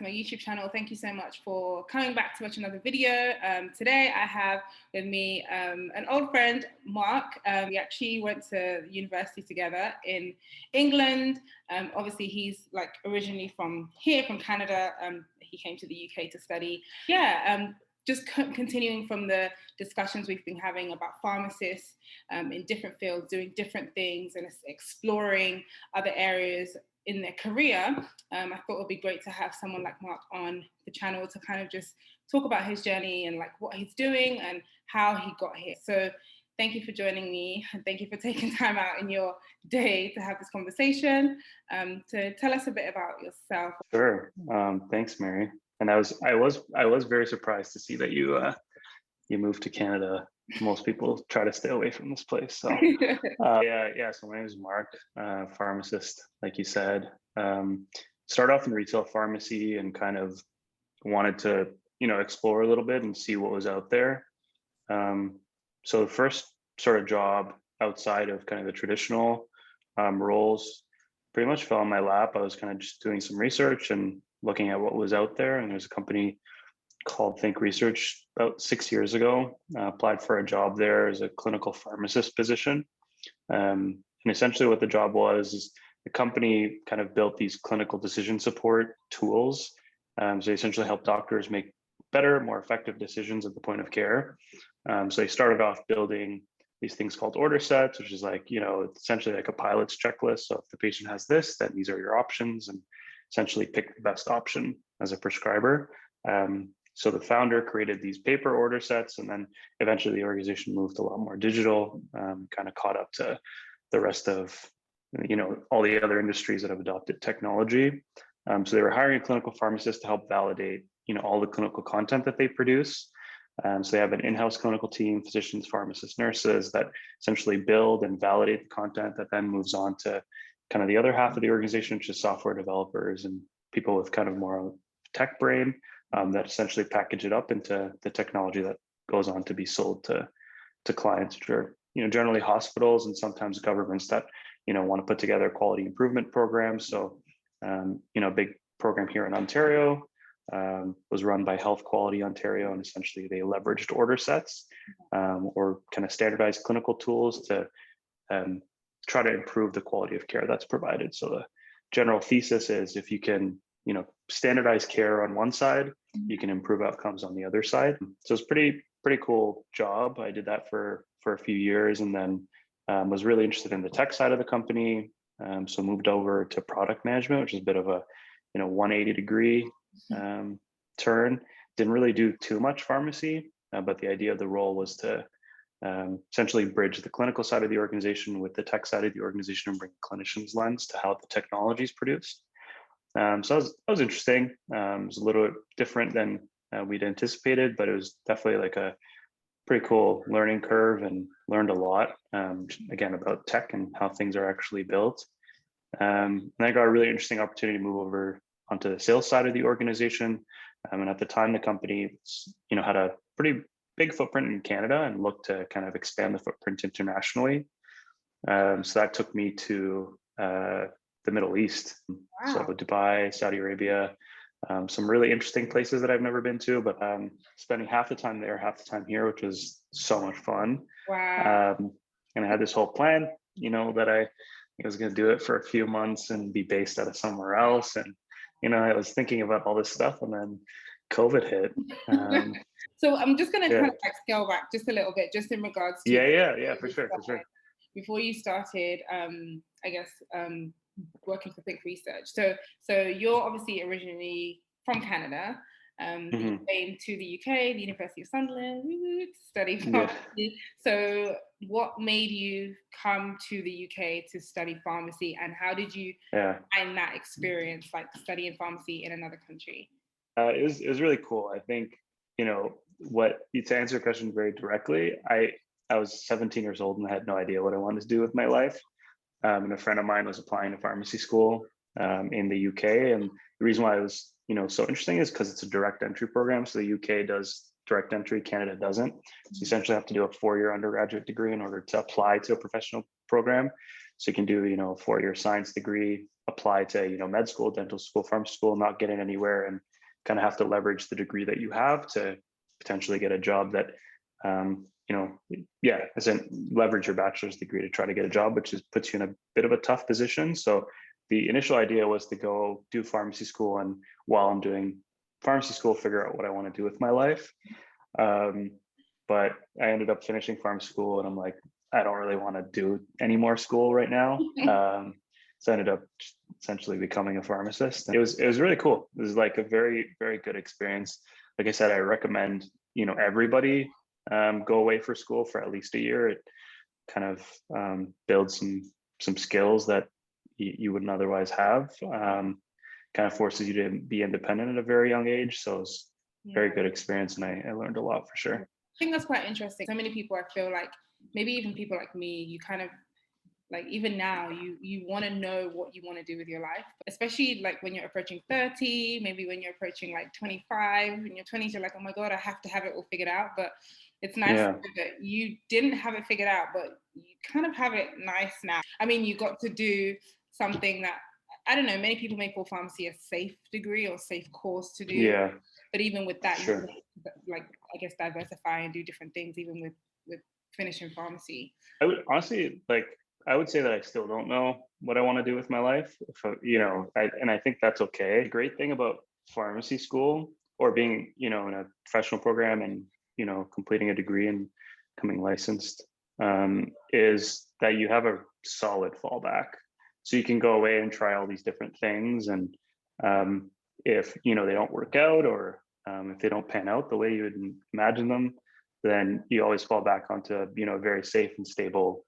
my YouTube channel. Thank you so much for coming back to watch another video. Today I have with me an old friend, Mark. We actually went to university together in England. Obviously, he's like originally from here, from Canada. He came to the UK to study. Just continuing from the discussions we've been having about pharmacists in different fields, doing different things and exploring other areas in their career, I thought it would be great to have someone like Mark on the channel to kind of just talk about his journey and like what he's doing and how he got here. So thank you for joining me, and thank you for taking time out in your day to have this conversation. To tell us a bit about yourself. Sure. Thanks, Mary. And I was very surprised to see that you moved to Canada. Most people try to stay away from this place. So So my name is Mark, pharmacist, like you said. Started off in retail pharmacy and kind of wanted to, explore a little bit and see what was out there. So the first sort of job outside of kind of the traditional roles pretty much fell in my lap. I was kind of just doing some research and looking at what was out there. And there's a company called Think Research about 6 years ago. Applied for a job there as a clinical pharmacist position. And essentially what the job was is the company kind of built these clinical decision support tools. So they essentially help doctors make better, more effective decisions at the point of care. So they started off building these things called order sets, which is like, it's essentially like a pilot's checklist. So if the patient has this, then these are your options, and essentially pick the best option as a prescriber. So the founder created these paper order sets, and then eventually the organization moved a lot more digital, kind of caught up to the rest of, all the other industries that have adopted technology. So they were hiring a clinical pharmacist to help validate, all the clinical content that they produce. So they have an in-house clinical team, physicians, pharmacists, nurses that essentially build and validate the content that then moves on to kind of the other half of the organization, which is software developers and people with kind of more tech brain that essentially package it up into the technology that goes on to be sold to clients, which are, generally hospitals and sometimes governments that, want to put together quality improvement programs. So, a big program here in Ontario was run by Health Quality Ontario, and essentially they leveraged order sets or kind of standardized clinical tools to try to improve the quality of care that's provided. So the general thesis is if you can, standardize care on one side, you can improve outcomes on the other side. So it's pretty cool job. I did that for a few years, and then was really interested in the tech side of the company. So moved over to product management, which is a bit of a 180 degree turn. Didn't really do too much pharmacy, but the idea of the role was to essentially bridge the clinical side of the organization with the tech side of the organization and bring clinicians' lens to how the technology is produced. So that was interesting. It was a little bit different than we'd anticipated, but it was definitely like a pretty cool learning curve, and learned a lot, again, about tech and how things are actually built. And I got a really interesting opportunity to move over onto the sales side of the organization. And at the time, the company, had a pretty big footprint in Canada and looked to kind of expand the footprint internationally. So that took me to the Middle East. Wow. So Dubai, Saudi Arabia, some really interesting places that I've never been to, but spending half the time there, half the time here, which was so much fun. Wow. And I had this whole plan, that I was going to do it for a few months and be based out of somewhere else. And, I was thinking about all this stuff, and then COVID hit. So I'm just going to kind of like scale back just a little bit, just in regards to for sure. Before you started, working for Think Research. So you're obviously originally from Canada. You came to the UK, the University of Sunderland, to study pharmacy. So what made you come to the UK to study pharmacy, and how did you find that experience, like studying pharmacy in another country? It was really cool. I think, to answer your question very directly, I was 17 years old and I had no idea what I wanted to do with my life. And a friend of mine was applying to pharmacy school in the UK. And the reason why it was, so interesting is because it's a direct entry program. So the UK does direct entry, Canada doesn't. So you essentially have to do a 4-year undergraduate degree in order to apply to a professional program. So you can do, a 4-year science degree, apply to, med school, dental school, pharmacy school, not get in anywhere, and kind of have to leverage the degree that you have to potentially get a job that, leverage your bachelor's degree to try to get a job, which puts you in a bit of a tough position. So the initial idea was to go do pharmacy school, and while I'm doing pharmacy school, figure out what I want to do with my life. But I ended up finishing pharmacy school, and I'm like, I don't really want to do any more school right now. So I ended up essentially becoming a pharmacist. And it was really cool. It was like a very, very good experience. Like I said, I recommend, everybody go away for school for at least a year. It kind of builds some skills that you wouldn't otherwise have. Kind of forces you to be independent at a very young age. So it's very good experience, and I learned a lot for sure. I think that's quite interesting. So many people, I feel like, maybe even people like me, you kind of like, even now you want to know what you want to do with your life, especially like when you're approaching 30, maybe when you're approaching like 25, in your 20s, you're like, oh my God, I have to have it all figured out. But it's nice that you didn't have it figured out, but you kind of have it nice now. I mean, you got to do something that, I don't know, many people may call pharmacy a safe degree or safe course to do. Yeah. But even with that, Sure. you can, like, I guess, diversify and do different things, even with finishing pharmacy. I would honestly, I would say that I still don't know what I want to do with my life. And I think that's okay. The great thing about pharmacy school, or being, in a professional program and, completing a degree and becoming licensed, is that you have a solid fallback. So you can go away and try all these different things. And if, they don't work out, or if they don't pan out the way you would imagine them, then you always fall back onto, a very safe and stable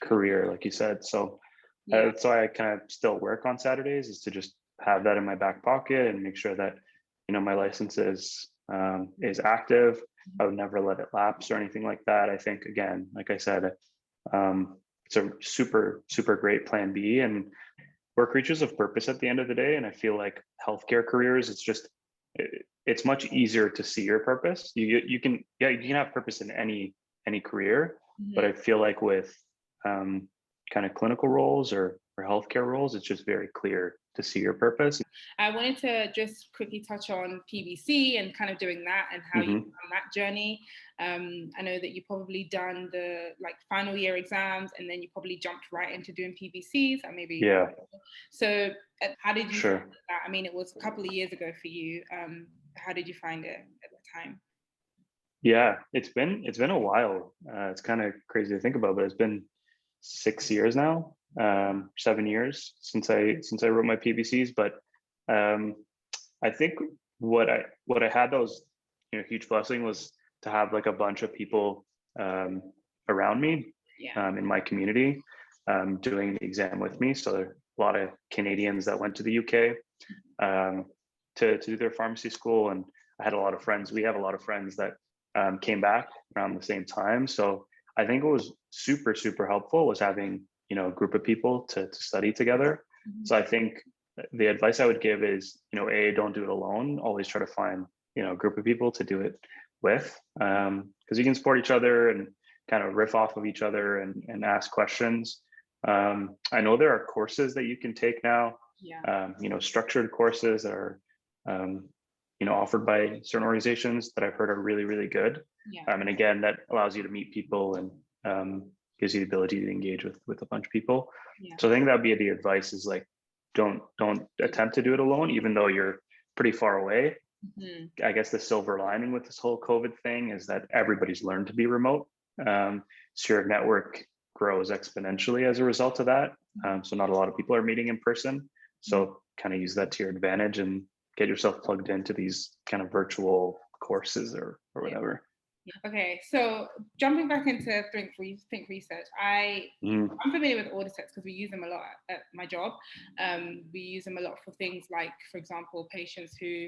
career, like you said. So that's why I kind of still work on Saturdays, is to just have that in my back pocket and make sure that, my license is active. I would never let it lapse or anything like that. I think, again, like I said, it's a super, super great plan B, and we're creatures of purpose at the end of the day. And I feel like healthcare careers, it's much easier to see your purpose. You can have purpose in any career, but I feel like with kind of clinical roles or healthcare roles, it's just very clear to see your purpose. I wanted to just quickly touch on PBC and kind of doing that, and how you found that journey. I know that you probably done the final year exams, and then you probably jumped right into doing PBCs, or maybe. Yeah. So how did you find that? I mean, it was a couple of years ago for you. How did you find it at the time? Yeah, it's been a while. It's kind of crazy to think about, but it's been 6 years now, 7 years since I wrote my PBCs. But I think what I had that was, huge blessing, was to have like a bunch of people around me in my community doing the exam with me. So there are a lot of Canadians that went to the UK to do their pharmacy school, and I had a lot of friends. We have a lot of friends that came back around the same time. So I think it was super, super helpful, was having, a group of people to study together. So I think the advice I would give is, don't do it alone. Always try to find, a group of people to do it with, because you can support each other and kind of riff off of each other and ask questions. I know there are courses that you can take now, structured courses that are, offered by certain organizations that I've heard are really, really good. And again, that allows you to meet people and gives you the ability to engage with a bunch of people. So I think that'd be the advice, is like, don't attempt to do it alone, even though you're pretty far away. I guess the silver lining with this whole COVID thing is that everybody's learned to be remote. So your network grows exponentially as a result of that. So not a lot of people are meeting in person. So kind of use that to your advantage and get yourself plugged into these kind of virtual courses or whatever. Okay, so jumping back into Think Research, I'm familiar with audit sets because we use them a lot at my job. We use them a lot for things like, for example, patients who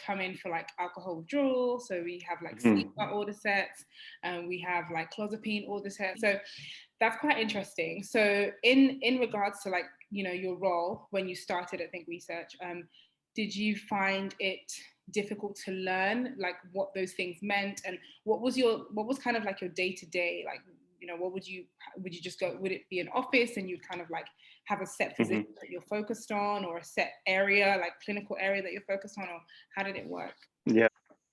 come in for like alcohol withdrawal. So we have like CPAP order sets, and we have like clozapine order sets. So that's quite interesting. So in regards to your role when you started at Think Research, did you find it difficult to learn what those things meant, and what was kind of like your day-to-day, what would you just go, would it be an office and you'd kind of like have a set position that you're focused on, or a set area, like clinical area that you're focused on, or how did it work? Yeah.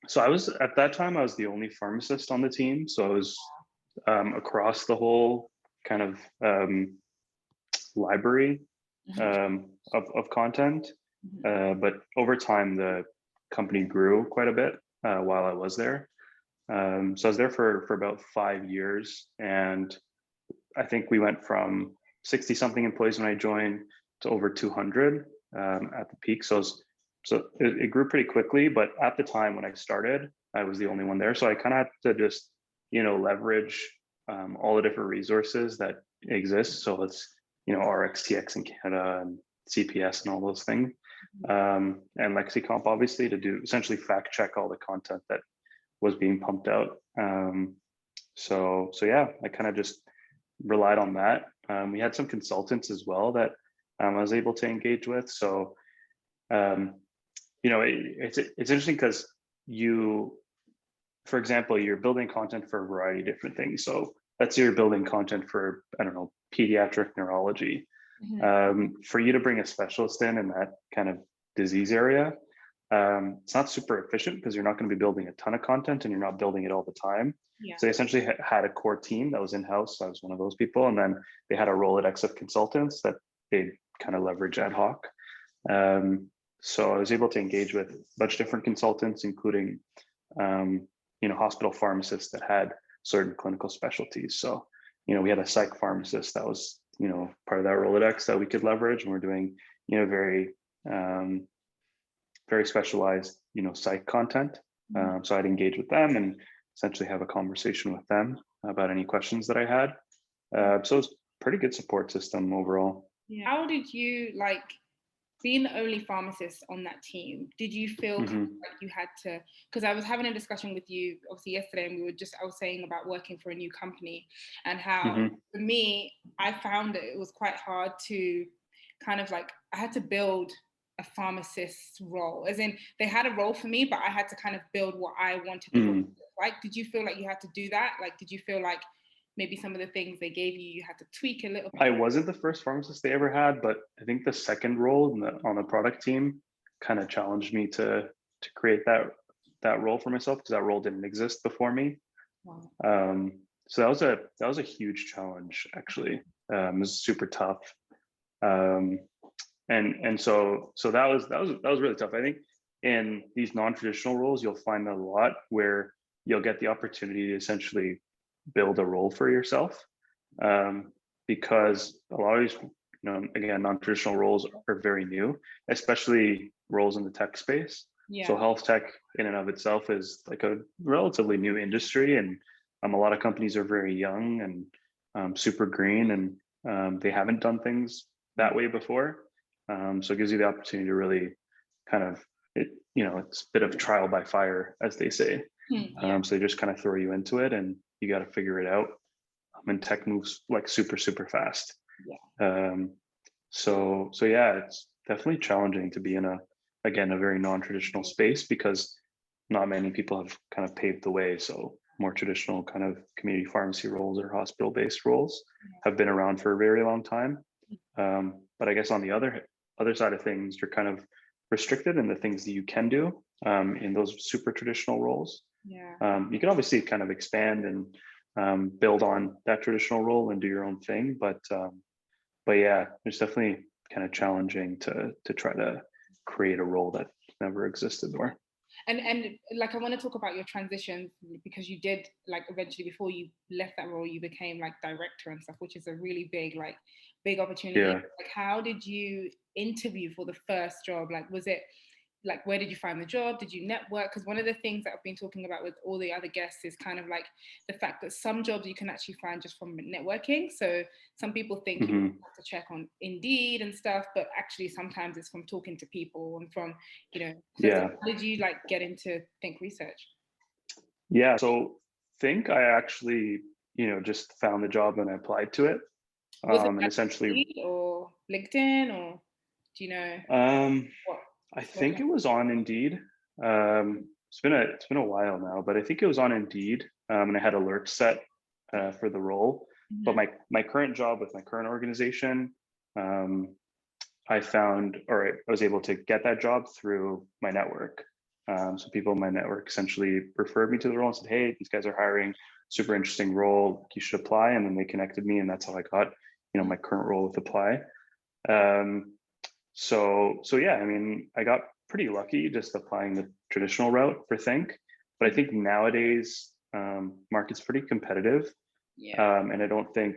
So at that time, I was the only pharmacist on the team. So I was across the whole kind of library of content. But over time, the company grew quite a bit while I was there. So I was there for about 5 years, and I think we went from 60 something employees when I joined to over 200 at the peak. So it grew pretty quickly, but at the time when I started, I was the only one there. So I kind of had to just, leverage all the different resources that exist. So it's, RxTX in Canada and CPS and all those things. And LexiComp, obviously, to do essentially fact check all the content that was being pumped out. So yeah, I kind of just relied on that. We had some consultants as well that I was able to engage with. So, it's interesting because for example, you're building content for a variety of different things. So let's say you're building content for, I don't know, pediatric neurology. For you to bring a specialist in that kind of disease area, it's not super efficient because you're not going to be building a ton of content and you're not building it all the time. Yeah. So they essentially had a core team that was in-house. So I was one of those people. And then they had a Rolodex of consultants that they kind of leverage ad hoc. So I was able to engage with a bunch of different consultants, including, hospital pharmacists that had certain clinical specialties. So, we had a psych pharmacist that was, part of that Rolodex that we could leverage. And we're doing, very, very specialized, psych content. So I'd engage with them and essentially have a conversation with them about any questions that I had. So it's pretty good support system overall. Yeah. How did you, like, being the only pharmacist on that team, did you feel like you had to, because I was having a discussion with you obviously yesterday, and I was saying about working for a new company, and how for me, I found that it was quite hard to kind of like, I had to build a pharmacist's role, as in they had a role for me, but I had to kind of build what I wanted the role to look like. Did you feel like you had to do that? Like, did you feel like maybe some of the things they gave you had to tweak a little bit? I wasn't the first pharmacist they ever had, but I think the second role on the product team kind of challenged me to create that role for myself, because that role didn't exist before me. Wow. So that was a huge challenge, actually. It was super tough. And so that was really tough. I think in these non-traditional roles, you'll find a lot where you'll get the opportunity to essentially build a role for yourself, because a lot of these, again, non-traditional roles are very new, especially roles in the tech space. Yeah. So health tech in and of itself is like a relatively new industry, and a lot of companies are very young and super green, and they haven't done things that way before. So it gives you the opportunity to really kind of, it's a bit of trial by fire, as they say. So they just kind of throw you into it, and you got to figure it out. And tech moves like super, super fast. Yeah. So yeah, it's definitely challenging to be in a very non-traditional space, because not many people have kind of paved the way. So more traditional kind of community pharmacy roles or hospital-based roles have been around for a very long time. But I guess on the other side of things, you're kind of restricted in the things that you can do in those super traditional roles. Yeah. You can obviously kind of expand and build on that traditional role and do your own thing, but yeah, it's definitely kind of challenging to try to create a role that never existed there. And like, I want to talk about your transition, because you did, like, eventually before you left that role, you became like director and stuff, which is a really big opportunity. Yeah. Like, how did you interview for the first job? Like, was it like, where did you find the job? Did you network? Because one of the things that I've been talking about with all the other guests is kind of like the fact that some jobs you can actually find just from networking. So some people think you have to check on Indeed and stuff, but actually sometimes it's from talking to people and from, so how did you like get into Think Research? Yeah, so Think, I actually, just found the job and I applied to it. Was it and essentially, Indeed or LinkedIn, or do you know? I think it was on Indeed. It's been a while now, but I think it was on Indeed, and I had alerts set for the role. But my current job with my current organization, I found, or I was able to get that job through my network. So people in my network essentially referred me to the role and said, "Hey, these guys are hiring, super interesting role, you should apply." And then they connected me, and that's how I got, my current role with Apply. So yeah, I mean, I got pretty lucky just applying the traditional route for Think, but I think nowadays market's pretty competitive. And I don't think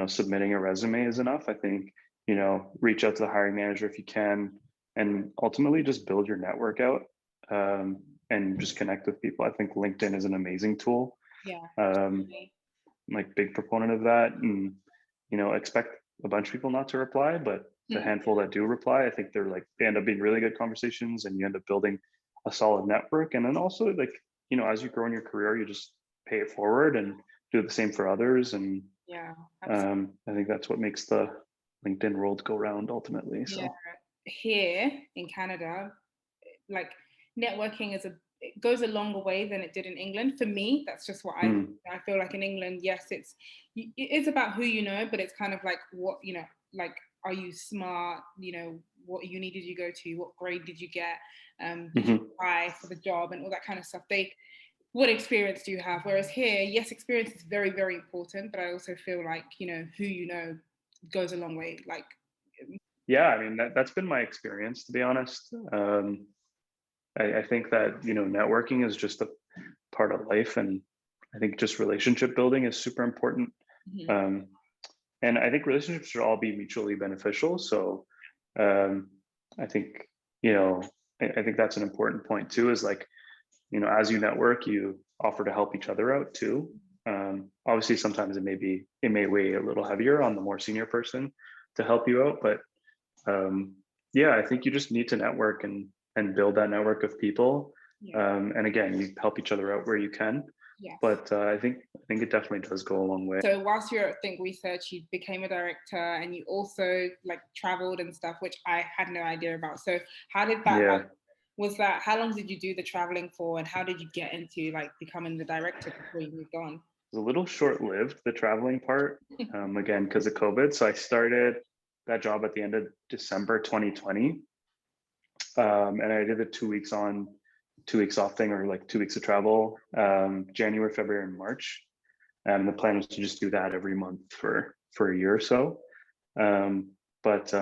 submitting a resume is enough. I think reach out to the hiring manager if you can, and ultimately just build your network out, and just connect with people. I think LinkedIn is an amazing tool. I'm like big proponent of that, and expect a bunch of people not to reply, but the handful that do reply, I think they end up being really good conversations, and you end up building a solid network. And then also, like, as you grow in your career, you just pay it forward and do the same for others. And I think that's what makes the LinkedIn world go round ultimately. So here in Canada, like, networking it goes a longer way than it did in England. For me, that's just what I feel like. In England, yes, it's about who you know, but it's kind of like what, like, are you smart? What uni did you go to? What grade did you get? Did you apply for the job and all that kind of stuff? What experience do you have? Whereas here, yes, experience is very, very important, but I also feel like, who goes a long way. Like, yeah, I mean, that's been my experience, to be honest. I think that, networking is just a part of life. And I think just relationship building is super important. And I think relationships should all be mutually beneficial. So I think, I think that's an important point too, is like, as you network, you offer to help each other out too. Obviously, sometimes it may weigh a little heavier on the more senior person to help you out. But yeah, I think you just need to network and build that network of people. And again, you help each other out where you can. But I think it definitely does go a long way. So whilst you're at Think Research, you became a director, and you also like traveled and stuff, which I had no idea about. So how did that how long did you do the traveling for, and how did you get into like becoming the director before you moved on? It was a little short-lived, the traveling part, again, because of COVID. So I started that job at the end of December 2020. And I did the 2 weeks on, 2 weeks off thing, or like 2 weeks of travel, January, February, and March. And the plan was to just do that every month for a year or so. But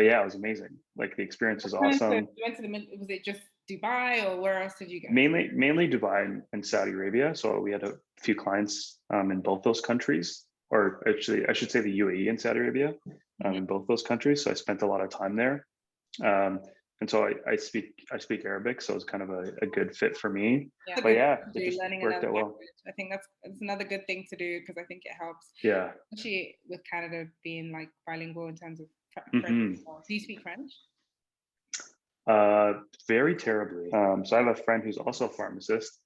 yeah, it was amazing. Like, the experience was awesome. You went to was it just Dubai, or where else did you go? Mainly Dubai and Saudi Arabia. So we had a few clients in both those countries, or actually I should say the UAE and Saudi Arabia, in both those countries. So I spent a lot of time there. And so I speak Arabic, so it's kind of a good fit for me. But yeah, it just worked out well. I think that's another good thing to do, because I think it helps. Yeah. Especially with Canada being like bilingual in terms of French. Do you speak French? Very terribly. So I have a friend who's also a pharmacist.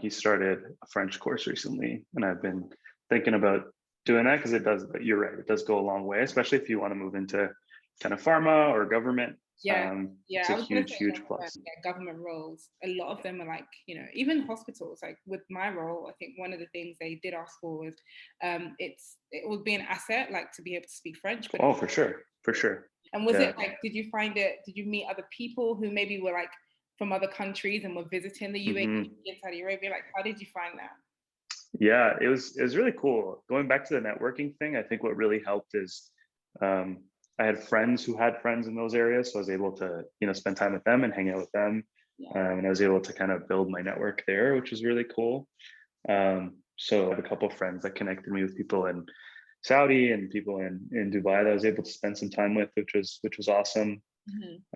He started a French course recently, and I've been thinking about doing that, because it does. But you're right, it does go a long way, especially if you want to move into kind of pharma or government. It's a huge plus. Government roles, a lot of them are like, even hospitals. Like with my role, I think one of the things they did ask for was, it would be an asset, like, to be able to speak French. But for sure. And was it like, did you meet other people who maybe were like from other countries and were visiting the UAE and Saudi Arabia? Like, how did you find that? Yeah, it was really cool. Going back to the networking thing, I think what really helped is, I had friends who had friends in those areas, so I was able to, spend time with them and hang out with them. And I was able to kind of build my network there, which was really cool. So I have a couple of friends that connected me with people in Saudi and people in Dubai that I was able to spend some time with, which was awesome.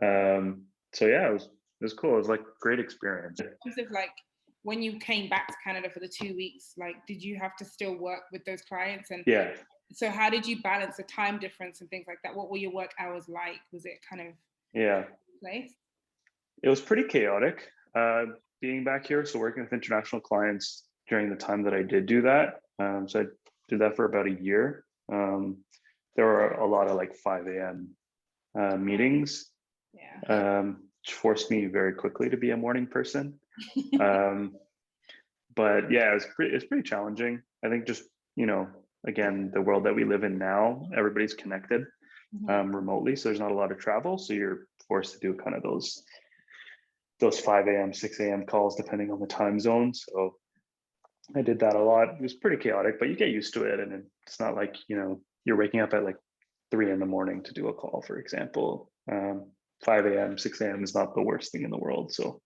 So yeah, it was cool. It was like great experience. In terms of like, when you came back to Canada for the 2 weeks, like, did you have to still work with those clients? And so how did you balance the time difference and things like that? What were your work hours like? Was it kind of place? It was pretty chaotic being back here. So working with international clients during the time that I did do that. So I did that for about a year. There were a lot of like 5 a.m. Meetings, which forced me very quickly to be a morning person. But yeah, it was pretty challenging. I think just again, the world that we live in now, everybody's connected Mhm. remotely, so there's not a lot of travel, so you're forced to do kind of those 5 a.m., 6 a.m. calls depending on the time zone. So I did that a lot. It was pretty chaotic, but you get used to it, and it's not like you're waking up at like 3 in the morning to do a call, for example. 5 a.m., 6 a.m. is not the worst thing in the world. So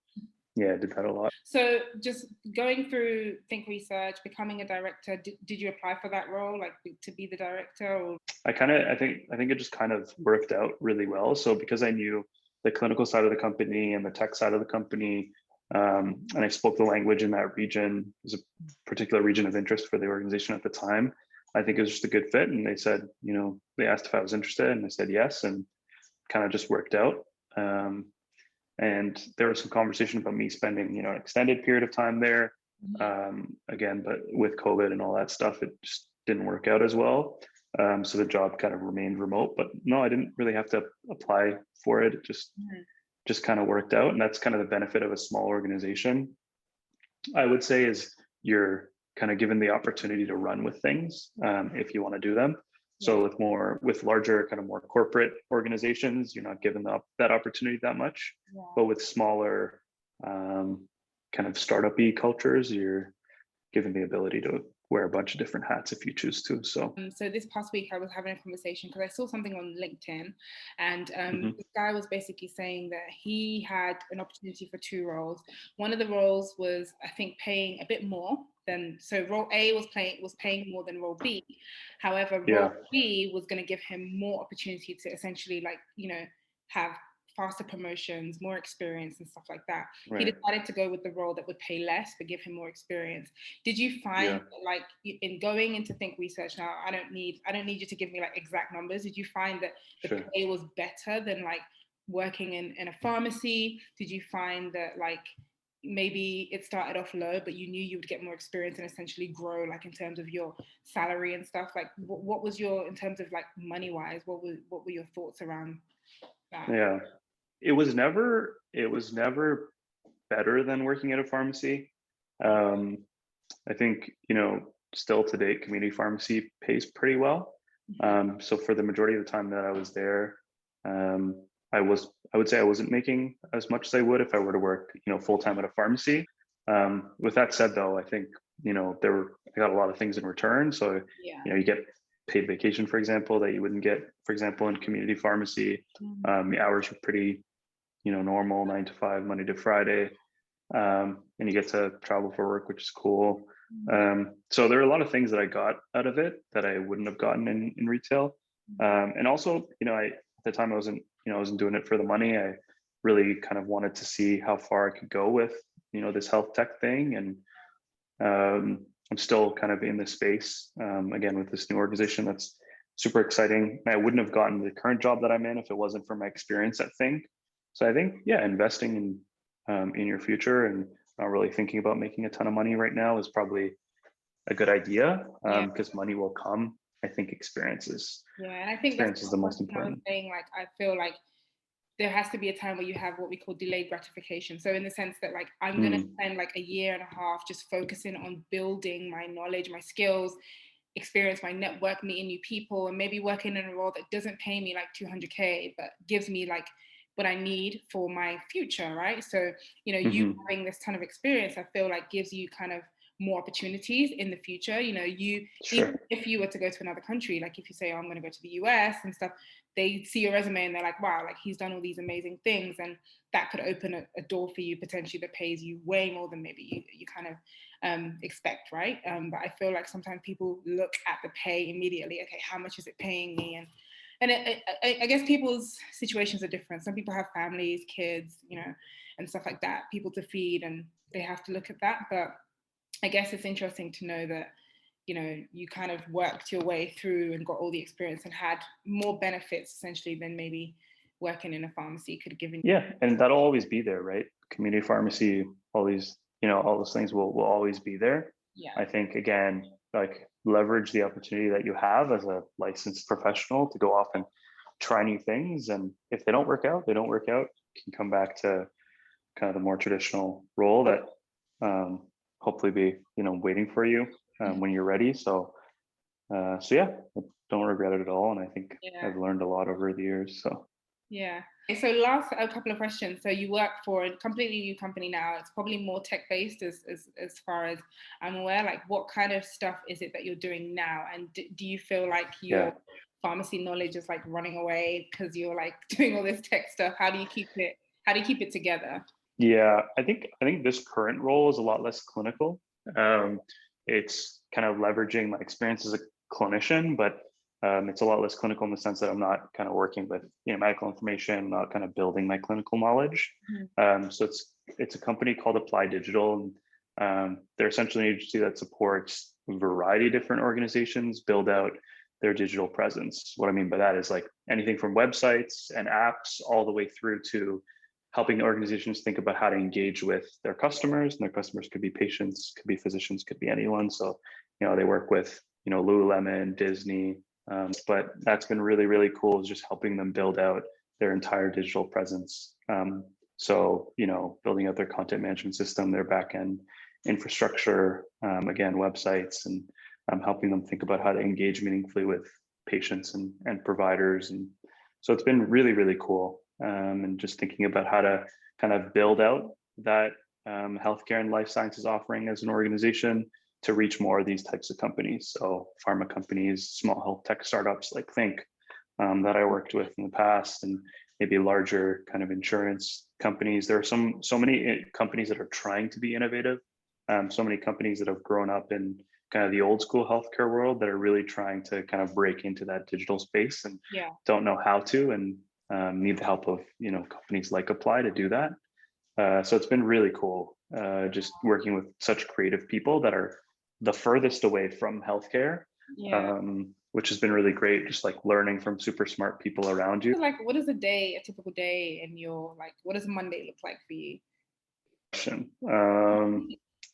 yeah, I did that a lot. So just going through Think Research, becoming a director, did you apply for that role, like to be the director? Or? I think it just kind of worked out really well. So because I knew the clinical side of the company and the tech side of the company, and I spoke the language in that region, it was a particular region of interest for the organization at the time. I think it was just a good fit. And they said, they asked if I was interested, and I said yes, and kind of just worked out. And there was some conversation about me spending, an extended period of time there. Again, but with COVID and all that stuff, it just didn't work out as well. So the job kind of remained remote. But no, I didn't really have to apply for it. It just kind of worked out, and that's kind of the benefit of a small organization, I would say, is you're kind of given the opportunity to run with things if you want to do them. So with larger, kind of more corporate organizations, you're not given that opportunity that much. But with smaller kind of startup-y cultures, you're given the ability to wear a bunch of different hats if you choose to. So this past week I was having a conversation because I saw something on LinkedIn, and this guy was basically saying that he had an opportunity for 2 roles. One of the roles was, I think, paying a bit more than, so role A was paying more than role B. However, role B was going to give him more opportunity to essentially have faster promotions, more experience and stuff like that. He decided to go with the role that would pay less but give him more experience. Did you find like in going into Think Research now, I don't need you to give me like exact numbers. Did you find that the pay was better than like working in a pharmacy? Did you find that like maybe it started off low, but you knew you would get more experience and essentially grow like in terms of your salary and stuff? Like what was your, in terms of like money wise, what were your thoughts around that? Yeah, it was never better than working at a pharmacy. I think, still to date, community pharmacy pays pretty well. So for the majority of the time that I was there, I would say I wasn't making as much as I would if I were to work, full time at a pharmacy. With that said, though, I think, I got a lot of things in return. So, you get paid vacation, for example, that you wouldn't get, for example, in community pharmacy. The hours were pretty, normal, 9 to 5, Monday to Friday. And you get to travel for work, which is cool. So there are a lot of things that I got out of it that I wouldn't have gotten in retail. And also, at the time I wasn't doing it for the money. I really kind of wanted to see how far I could go with, this health tech thing. And I'm still kind of in this space, again, with this new organization. That's super exciting. I wouldn't have gotten the current job that I'm in if it wasn't for my experience at Think. So I think, investing in your future and not really thinking about making a ton of money right now is probably a good idea, because money will come. I think experience is and I think experience is the most important thing. Like I feel like there has to be a time where you have what we call delayed gratification. So in the sense that like I'm going to spend like a year and a half just focusing on building my knowledge, my skills, experience, my network, meeting new people, and maybe working in a role that doesn't pay me like 200K, but gives me like what I need for my future, right? So, you having this ton of experience, I feel like gives you kind of more opportunities in the future. Even if you were to go to another country, like if you say, oh, I'm going to go to the US and stuff, they see your resume and they're like, wow, like he's done all these amazing things. And that could open a door for you potentially that pays you way more than maybe you kind of expect, right? But I feel like sometimes people look at the pay immediately. Okay, how much is it paying me? And I guess people's situations are different. Some people have families, kids, and stuff like that, people to feed, and they have to look at that. But I guess it's interesting to know that, you kind of worked your way through and got all the experience and had more benefits essentially than maybe working in a pharmacy could have given you. Yeah, and that'll always be there, right? Community pharmacy, all these, all those things will always be there. I think, again, like leverage the opportunity that you have as a licensed professional to go off and try new things. And if they don't work out, they don't work out. You can come back to kind of the more traditional role that hopefully be, waiting for you when you're ready. So So yeah, I don't regret it at all. And I think Yeah. I've learned a lot over the years. So Yeah. So last a couple of questions. So you work for a completely new company now. It's probably more tech based as far as I'm aware. Like what kind of stuff is it that you're doing now? And do you feel like yeah. your pharmacy knowledge is like running away because you're like doing all this tech stuff? How do you keep it together? Yeah, I think this current role is a lot less clinical. Um, it's kind of leveraging my experience as a clinician, but it's a lot less clinical in the sense that I'm not kind of working with medical information, I'm not kind of building my clinical knowledge. So it's a company called Apply Digital, and they're essentially an agency that supports a variety of different organizations build out their digital presence. What I mean by that is like anything from websites and apps all the way through to helping organizations think about how to engage with their customers, and their customers could be patients, could be physicians, could be anyone. So, they work with, Lululemon, Disney, but that's been really, really cool, is just helping them build out their entire digital presence. So, building out their content management system, their backend infrastructure, again, websites, and helping them think about how to engage meaningfully with patients and providers. And so it's been really, really cool. And just thinking about how to kind of build out that healthcare and life sciences offering as an organization to reach more of these types of companies. So pharma companies, small health tech startups like Think that I worked with in the past, and maybe larger kind of insurance companies. There are so many companies that are trying to be innovative. So many companies that have grown up in kind of the old school healthcare world that are really trying to kind of break into that digital space and don't know how to, and need the help of companies like Apply to do that. So it's been really cool, just working with such creative people that are the furthest away from healthcare, which has been really great. Just like learning from super smart people around you. Like, what is a typical day in your, like, what does Monday look like for you?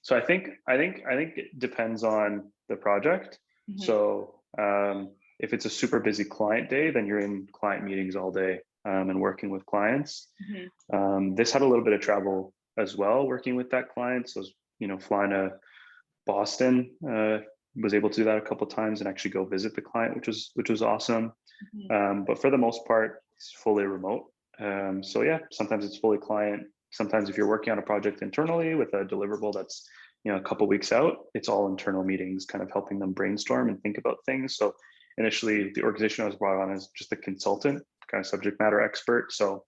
So I think it depends on the project. So if it's a super busy client day, then you're in client meetings all day and working with clients. This had a little bit of travel as well, working with that client. So, flying to Boston, was able to do that a couple of times and actually go visit the client, which was awesome. But for the most part, it's fully remote. So yeah, sometimes it's fully client. Sometimes if you're working on a project internally with a deliverable that's a couple weeks out, it's all internal meetings, kind of helping them brainstorm and think about things. So initially, the organization I was brought on as just a consultant, kind of subject matter expert. So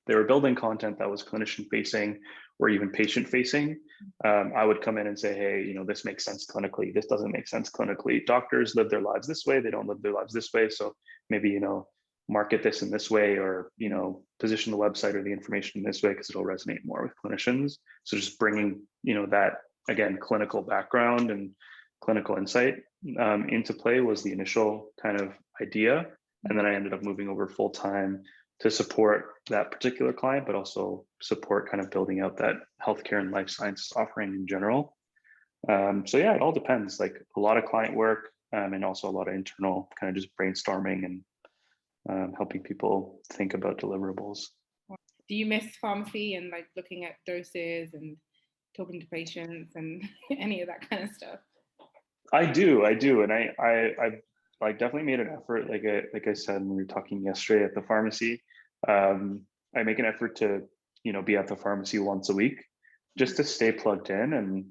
they were building content that was clinician facing or even patient facing. I would come in and say, hey, this makes sense clinically. This doesn't make sense clinically. Doctors live their lives this way. They don't live their lives this way. So maybe, market this in this way, or, position the website or the information in this way because it'll resonate more with clinicians. So just bringing, that, again, clinical background and clinical insight into play was the initial kind of idea. And then I ended up moving over full time to support that particular client, but also support kind of building out that healthcare and life sciences offering in general. So yeah, it all depends. Like a lot of client work and also a lot of internal kind of just brainstorming and helping people think about deliverables. Do you miss pharmacy and like looking at doses and talking to patients and any of that kind of stuff? I do, and I like definitely made an effort. Like I said when we were talking yesterday at the pharmacy, I make an effort to be at the pharmacy once a week, just to stay plugged in. And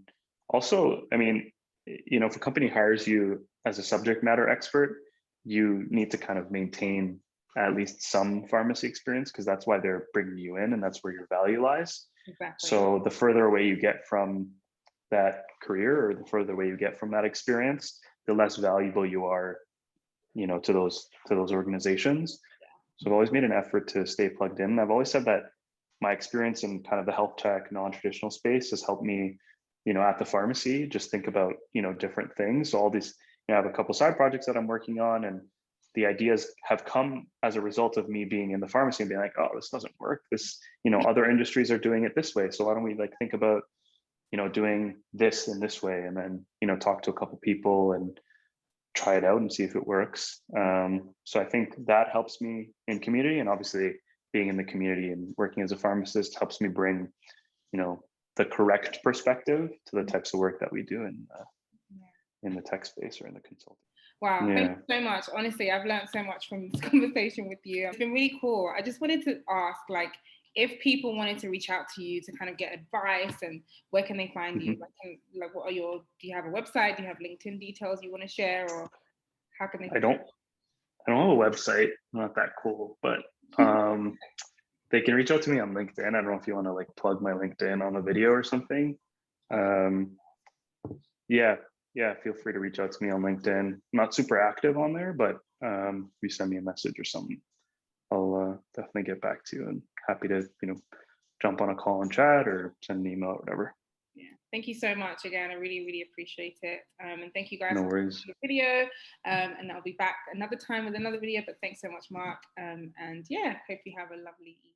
also, I mean, if a company hires you as a subject matter expert, you need to kind of maintain at least some pharmacy experience, because that's why they're bringing you in and that's where your value lies. Exactly. So the further away you get from that career, or the further away you get from that experience, the less valuable you are, to those organizations. So I've always made an effort to stay plugged in. I've always said that my experience in kind of the health tech non-traditional space has helped me, at the pharmacy, just think about, different things. So all these, I have a couple side projects that I'm working on, and the ideas have come as a result of me being in the pharmacy and being like, oh, this doesn't work. This, other industries are doing it this way. So why don't we think about, doing this in this way, and then, talk to a couple people and try it out and see if it works. So I think that helps me in community, and obviously being in the community and working as a pharmacist helps me bring, the correct perspective to the types of work that we do in the tech space or in the consulting. Wow, thank Yeah. you so much. Honestly, I've learned so much from this conversation with you. It's been really cool. I just wanted to ask, like, if people wanted to reach out to you to kind of get advice, and where can they find you? Mhm. What are your? Do you have a website? Do you have LinkedIn details you want to share, or how can they I find don't I don't have a website. I'm not that cool, but you? they can reach out to me on LinkedIn. I don't know if you want to like plug my LinkedIn on the video or something. Um, yeah, yeah, feel free to reach out to me on LinkedIn. I'm not super active on there, but if you send me a message or something, I'll definitely get back to you, and happy to, jump on a call and chat or send an email or whatever. Yeah. Thank you so much again. I really, really appreciate it. And thank you guys No for worries. watching the video. And I'll be back another time with another video. But thanks so much, Mark. And yeah, hope you have a lovely evening.